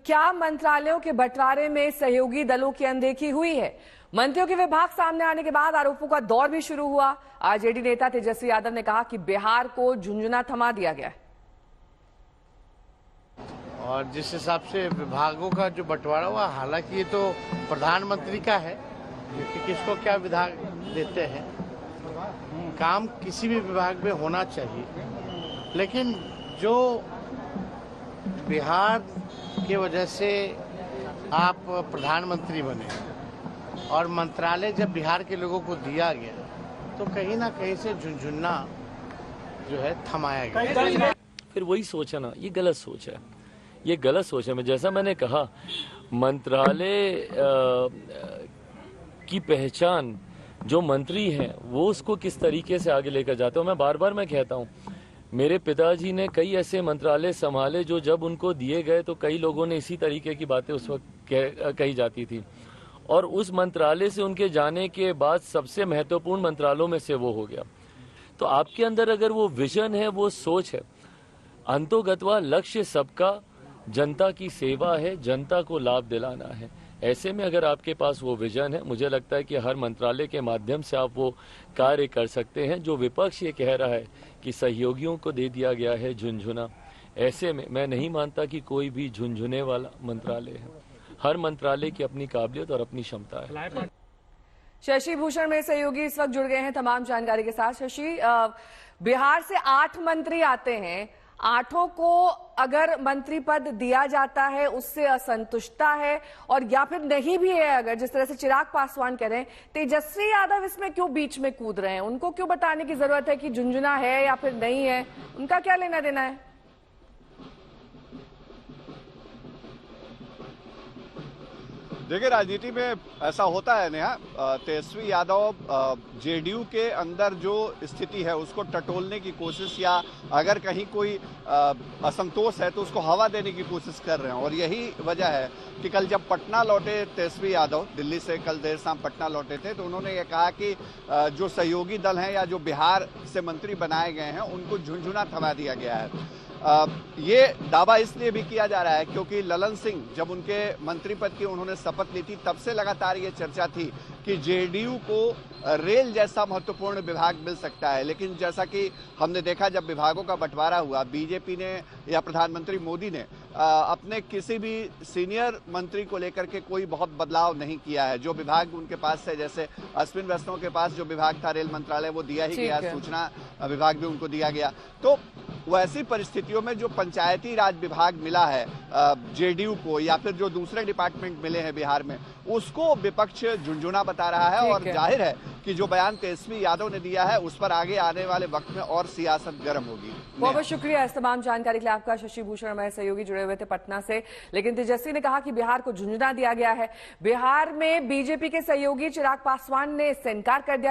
क्या मंत्रालयों के बंटवारे में सहयोगी दलों की अनदेखी हुई है? मंत्रियों के विभाग सामने आने के बाद आरोपों का दौर भी शुरू हुआ। आरजेडी नेता तेजस्वी यादव ने कहा कि बिहार को झुंझुना थमा दिया गया है और जिस हिसाब से विभागों का जो बंटवारा हुआ, हालांकि ये तो प्रधानमंत्री का है क्योंकि किसको क्या विभाग देते हैं। काम किसी भी विभाग में होना चाहिए, लेकिन जो बिहार की वजह से आप प्रधानमंत्री बने और मंत्रालय जब बिहार के लोगों को दिया गया तो कहीं ना कहीं से झुंझुना जो है थमाया गया। फिर वही सोच है ना, ये गलत सोच है, ये गलत सोच है। जैसा मैंने कहा, मंत्रालय की पहचान जो मंत्री हैं वो उसको किस तरीके से आगे लेकर जाते हो। मैं बार बार कहता हूँ, मेरे पिताजी ने कई ऐसे मंत्रालय संभाले जो जब उनको दिए गए तो कई लोगों ने इसी तरीके की बातें उस वक्त कही जाती थी, और उस मंत्रालय से उनके जाने के बाद सबसे महत्वपूर्ण मंत्रालयों में से वो हो गया। तो आपके अंदर अगर वो विजन है, वो सोच है, अंतोगत्वा लक्ष्य सबका जनता की सेवा है, जनता को लाभ दिलाना है, ऐसे में अगर आपके पास वो विजन है, मुझे लगता है कि हर मंत्रालय के माध्यम से आप वो कार्य कर सकते हैं। जो विपक्ष ये कह रहा है कि सहयोगियों को दे दिया गया है झुंझुना, ऐसे में मैं नहीं मानता कि कोई भी झुंझुने वाला मंत्रालय है। हर मंत्रालय की अपनी काबिलियत और अपनी क्षमता है। शशि भूषण में सहयोगी इस वक्त जुड़ गए हैं तमाम जानकारी के साथ। शशि, बिहार से 8 मंत्री आते हैं, 8 को अगर मंत्री पद दिया जाता है उससे असंतुष्टता है, और या फिर नहीं भी है, अगर जिस तरह से चिराग पासवान कह रहे हैं, तेजस्वी यादव इसमें क्यों बीच में कूद रहे हैं? उनको क्यों बताने की जरूरत है कि झुंझुना है या फिर नहीं है? उनका क्या लेना देना है? देखिए, राजनीति में ऐसा होता है नेहा। तेजस्वी यादव जेडीयू के अंदर जो स्थिति है उसको टटोलने की कोशिश, या अगर कहीं कोई असंतोष है तो उसको हवा देने की कोशिश कर रहे हैं। और यही वजह है कि कल जब पटना लौटे तेजस्वी यादव, दिल्ली से कल देर शाम पटना लौटे थे, तो उन्होंने ये कहा कि जो सहयोगी दल हैं या जो बिहार से मंत्री बनाए गए हैं उनको झुंझुना थमा दिया गया है। ये दावा इसलिए भी किया जा रहा है क्योंकि ललन सिंह जब उनके मंत्री पद की उन्होंने शपथ ली थी, तब से लगातार ये चर्चा थी कि जेडीयू को रेल जैसा महत्वपूर्ण विभाग मिल सकता है। लेकिन जैसा कि हमने देखा, जब विभागों का बंटवारा हुआ, बीजेपी ने या प्रधानमंत्री मोदी ने अपने किसी भी सीनियर मंत्री को लेकर के कोई बहुत बदलाव नहीं किया है। जो विभाग उनके पास है, जैसे अश्विन वैष्णव के पास जो विभाग था रेल मंत्रालय, वो दिया ही गया, सूचना विभाग भी उनको दिया गया। तो वैसी परिस्थितियों में जो पंचायती राज विभाग मिला है जेडीयू को, या फिर जो दूसरे डिपार्टमेंट मिले हैं बिहार में, उसको विपक्ष झुंझुना बता रहा है। और जाहिर है कि जो बयान तेजस्वी यादव ने दिया है उस पर आगे आने वाले वक्त में और सियासत गर्म होगी। बहुत बहुत शुक्रिया इस तमाम जानकारी के लिए आपका। शशि भूषण हमारे सहयोगी जुड़े हुए थे पटना से। लेकिन तेजस्वी ने कहा कि बिहार को झुंझुना दिया गया है। बिहार में बीजेपी के सहयोगी चिराग पासवान ने इससे इनकार कर दिया।